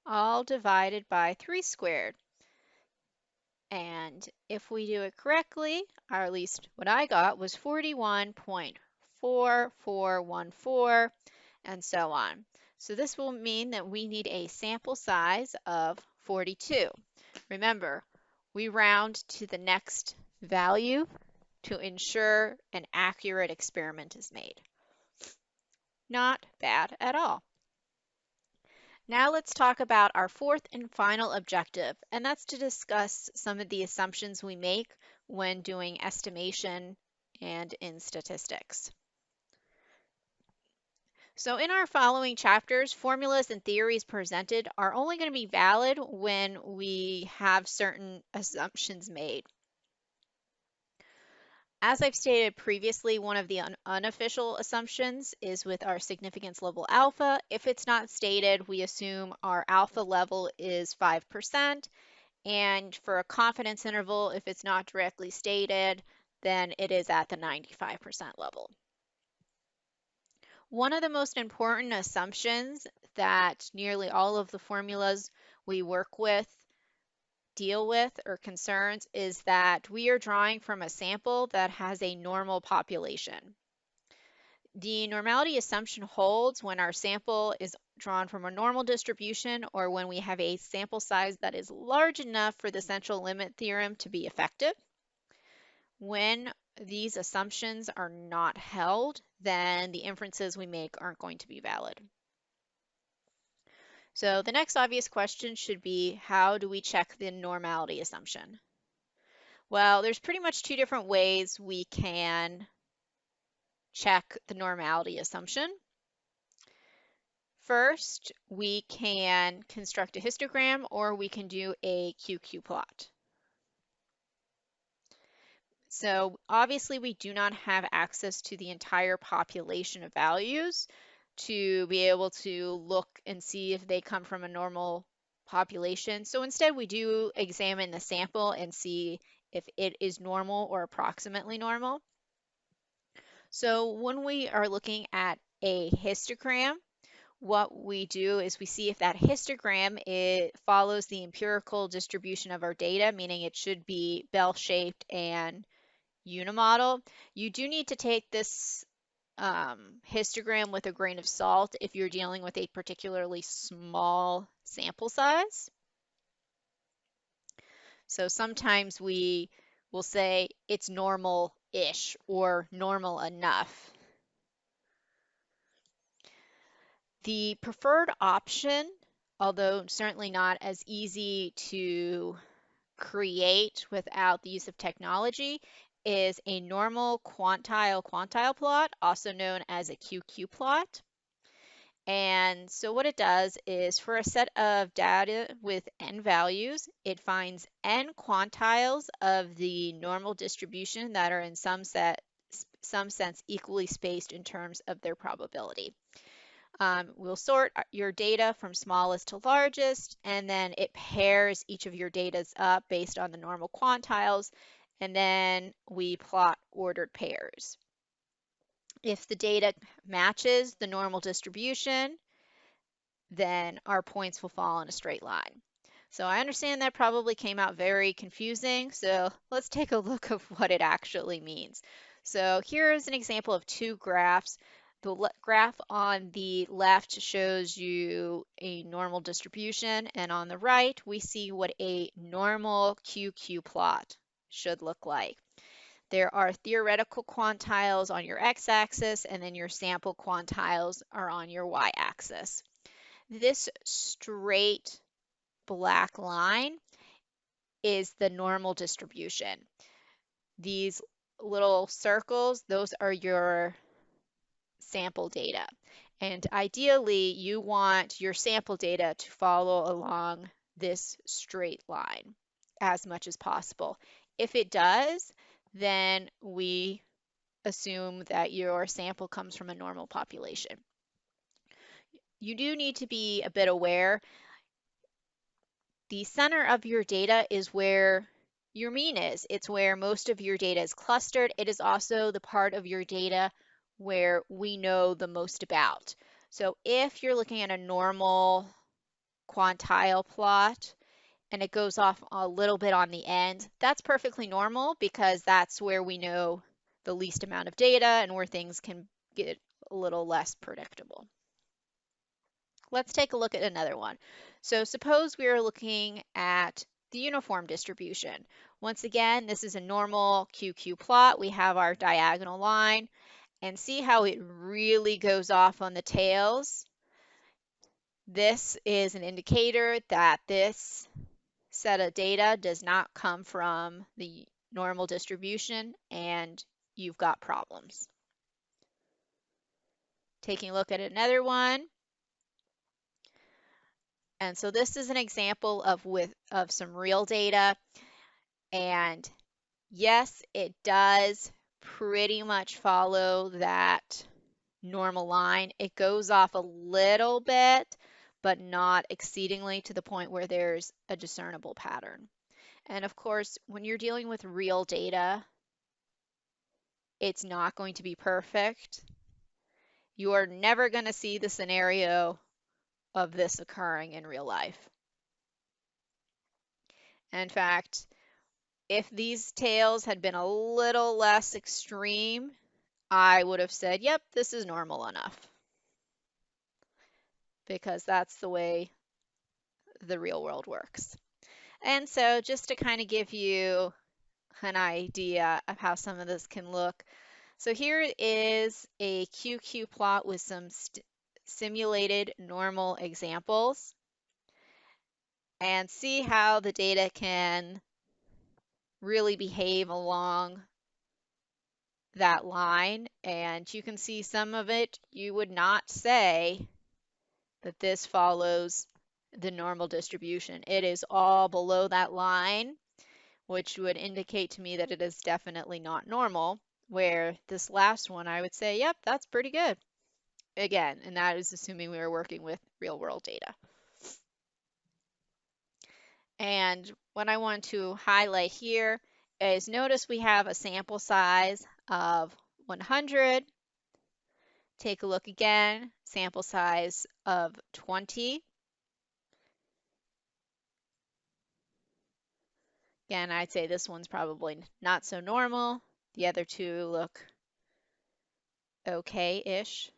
[SPEAKER 1] all divided by 3 squared. And if we do it correctly, or at least what I got was 41.4414, and so on. So this will mean that we need a sample size of 42. Remember, we round to the next value to ensure an accurate experiment is made. Not bad at all. Now let's talk about our fourth and final objective, and that's to discuss some of the assumptions we make when doing estimation and in statistics. So in our following chapters, formulas and theories presented are only going to be valid when we have certain assumptions made. As I've stated previously, one of the unofficial assumptions is with our significance level alpha. If it's not stated, we assume our alpha level is 5%. And for a confidence interval, if it's not directly stated, then it is at the 95% level. One of the most important assumptions that nearly all of the formulas we work with deal with or concerns is that we are drawing from a sample that has a normal population. The normality assumption holds when our sample is drawn from a normal distribution or when we have a sample size that is large enough for the central limit theorem to be effective. When these assumptions are not held, then the inferences we make aren't going to be valid. So the next obvious question should be, how do we check the normality assumption? Well, there's pretty much two different ways we can check the normality assumption. First, we can construct a histogram or we can do a QQ plot. So obviously we do not have access to the entire population of values to be able to look and see if they come from a normal population. So instead we do examine the sample and see if it is normal or approximately normal. So when we are looking at a histogram, what we do is we see if that histogram follows the empirical distribution of our data, meaning it should be bell-shaped and unimodal. You do need to take this histogram with a grain of salt if you're dealing with a particularly small sample size. So sometimes we will say it's normal-ish or normal enough. The preferred option, although certainly not as easy to create without the use of technology, is a normal quantile plot, also known as a QQ plot. And so what it does is for a set of data with n values, it finds n quantiles of the normal distribution that are in some sense equally spaced in terms of their probability. We'll sort your data from smallest to largest, and then it pairs each of your datas up based on the normal quantiles, and then we plot ordered pairs. If the data matches the normal distribution, then our points will fall in a straight line. So I understand that probably came out very confusing, so let's take a look of what it actually means. So here is an example of two graphs. The graph on the left shows you a normal distribution, and on the right we see what a normal QQ plot should look like. There are theoretical quantiles on your x-axis, and then your sample quantiles are on your y-axis. This straight black line is the normal distribution. These little circles, those are your sample data. And ideally, you want your sample data to follow along this straight line as much as possible. If it does, then we assume that your sample comes from a normal population. You do need to be a bit aware. The center of your data is where your mean is. It's where most of your data is clustered. It is also the part of your data where we know the most about. So if you're looking at a normal quantile plot and it goes off a little bit on the end, that's perfectly normal because that's where we know the least amount of data and where things can get a little less predictable. Let's take a look at another one. So suppose we are looking at the uniform distribution. Once again, this is a normal QQ plot. We have our diagonal line, and see how it really goes off on the tails. This is an indicator that this set of data does not come from the normal distribution, and you've got problems. Taking a look at another one. And so this is an example of some real data. And yes, it does pretty much follow that normal line. It goes off a little bit, but not exceedingly to the point where there's a discernible pattern. And of course, when you're dealing with real data, it's not going to be perfect. You are never going to see the scenario of this occurring in real life. In fact, if these tails had been a little less extreme, I would have said, yep, this is normal enough. Because that's the way the real world works. And so just to kind of give you an idea of how some of this can look. So here is a QQ plot with some simulated normal examples. And see how the data can really behave along that line. And you can see some of it, you would not say that this follows the normal distribution. It is all below that line, which would indicate to me that it is definitely not normal, where this last one, I would say, yep, that's pretty good. Again, and that is assuming we were working with real world data. And what I want to highlight here is notice we have a sample size of 100, Take a look again, sample size of 20. Again, I'd say this one's probably not so normal. The other two look okay-ish.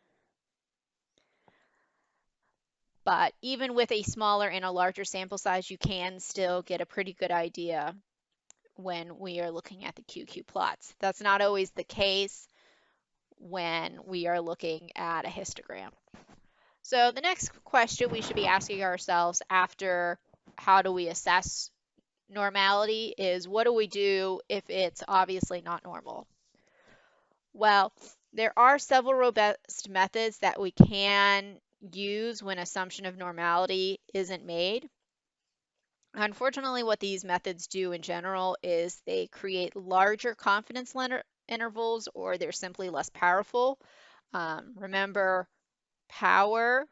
[SPEAKER 1] But even with a smaller and a larger sample size, you can still get a pretty good idea when we are looking at the QQ plots. That's not always the case when we are looking at a histogram. So the next question we should be asking ourselves after how do we assess normality is, what do we do if it's obviously not normal? Well, there are several robust methods that we can use when assumption of normality isn't made. Unfortunately, what these methods do in general is they create larger confidence intervals, or they're simply less powerful. Remember, power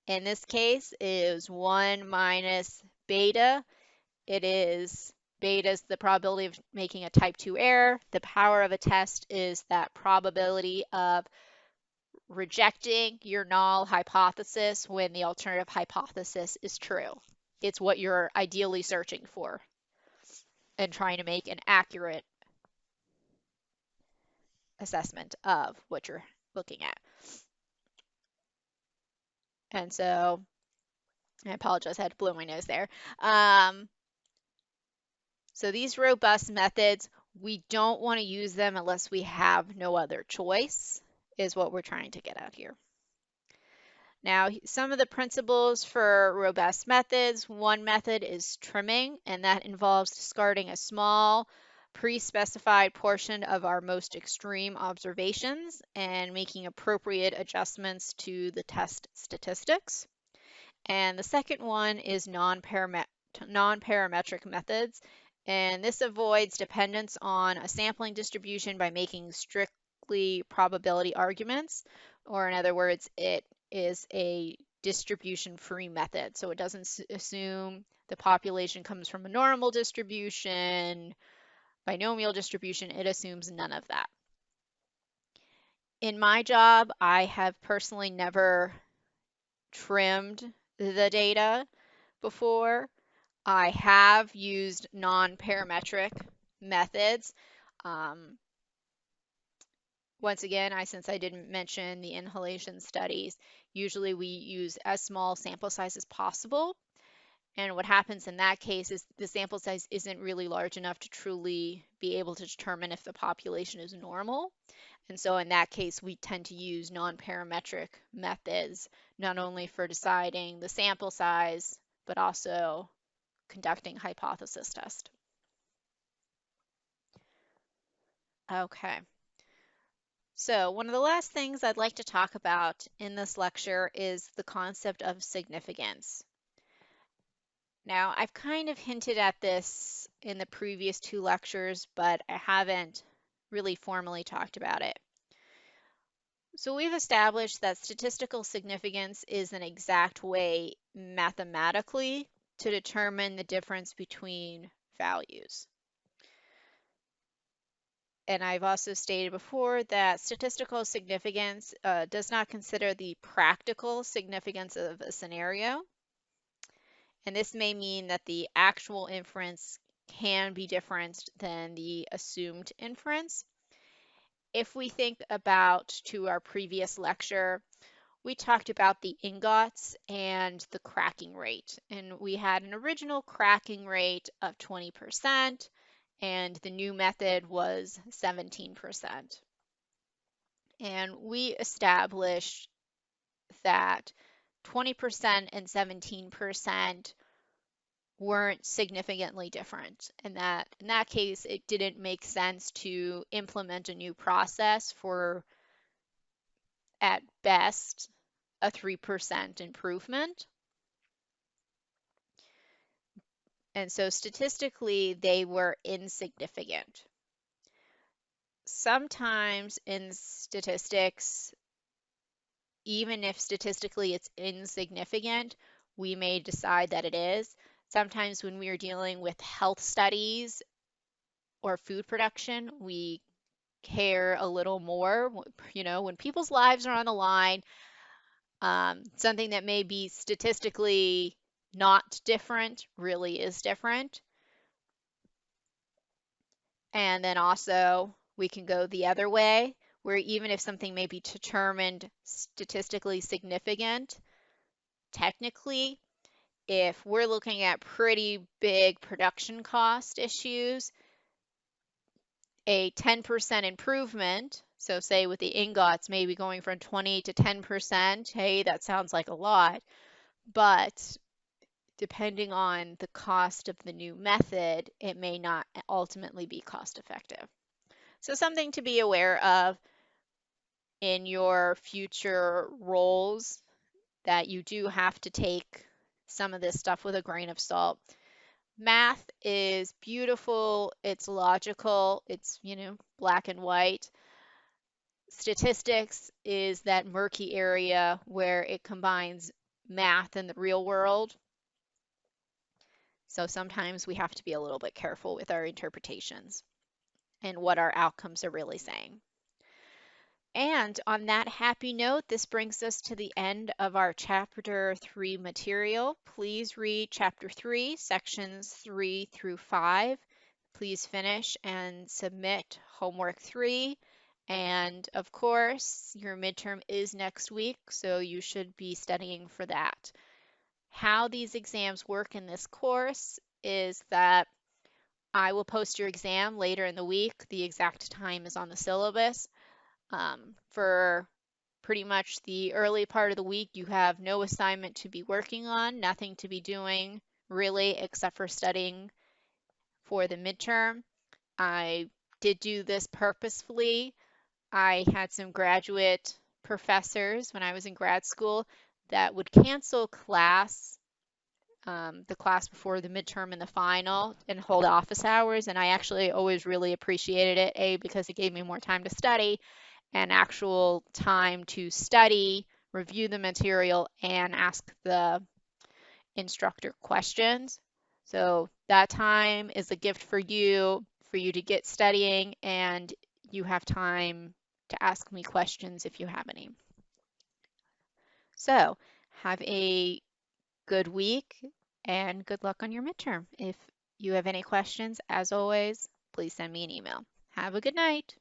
[SPEAKER 1] in this case is 1 minus beta. Beta is the probability of making a type 2 error. The power of a test is that probability of rejecting your null hypothesis when the alternative hypothesis is true. It's what you're ideally searching for and trying to make an accurate assessment of what you're looking at. And so, I apologize, I had to blow my nose there. So these robust methods, we don't want to use them unless we have no other choice, is what we're trying to get at here. Now, some of the principles for robust methods. One method is trimming, and that involves discarding a small pre-specified portion of our most extreme observations and making appropriate adjustments to the test statistics. And the second one is non-parametric methods, and this avoids dependence on a sampling distribution by making strictly probability arguments, or in other words, it is a distribution-free method. So it doesn't assume the population comes from a normal distribution, binomial distribution. It assumes none of that. In my job, I have personally never trimmed the data before. I have used non-parametric methods. Once again, since I didn't mention the inhalation studies, usually we use as small sample size as possible. And what happens in that case is the sample size isn't really large enough to truly be able to determine if the population is normal. And so in that case, we tend to use non-parametric methods, not only for deciding the sample size, but also conducting hypothesis test. Okay. So one of the last things I'd like to talk about in this lecture is the concept of significance. Now, I've kind of hinted at this in the previous two lectures, but I haven't really formally talked about it. So we've established that statistical significance is an exact way mathematically to determine the difference between values. And I've also stated before that statistical significance does not consider the practical significance of a scenario. And this may mean that the actual inference can be different than the assumed inference. If we think about to our previous lecture, we talked about the ingots and the cracking rate. And we had an original cracking rate of 20%. And the new method was 17%. And we established that 20% and 17% weren't significantly different, and that in that case it didn't make sense to implement a new process for, at best, a 3% improvement. And so statistically, they were insignificant. Sometimes in statistics, even if statistically it's insignificant, we may decide that it is. Sometimes when we are dealing with health studies or food production, we care a little more. When people's lives are on the line, something that may be statistically not different really is different. And then also we can go the other way, where even if something may be determined statistically significant, technically, if we're looking at pretty big production cost issues, a 10% improvement, so say with the ingots maybe going from 20 to 10%, hey, that sounds like a lot, but depending on the cost of the new method, it may not ultimately be cost effective. So something to be aware of in your future roles, that you do have to take some of this stuff with a grain of salt. Math is beautiful, it's logical, it's, black and white. Statistics is that murky area where it combines math and the real world. So sometimes we have to be a little bit careful with our interpretations and what our outcomes are really saying. And on that happy note, this brings us to the end of our Chapter 3 material. Please read Chapter 3, Sections 3 through 5. Please finish and submit Homework 3. And of course, your midterm is next week, so you should be studying for that. How these exams work in this course is that I will post your exam later in the week. The exact time is on the syllabus. For pretty much the early part of the week, you have no assignment to be working on, nothing to be doing really except for studying for the midterm. I did do this purposefully. I had some graduate professors when I was in grad school that would cancel class, the class before the midterm and the final, and hold office hours. And I actually always really appreciated it, A, because it gave me more time to study and actual time to study, review the material, and ask the instructor questions. So that time is a gift for you to get studying, and you have time to ask me questions if you have any. So have a good week and good luck on your midterm. If you have any questions, as always, please send me an email. Have a good night.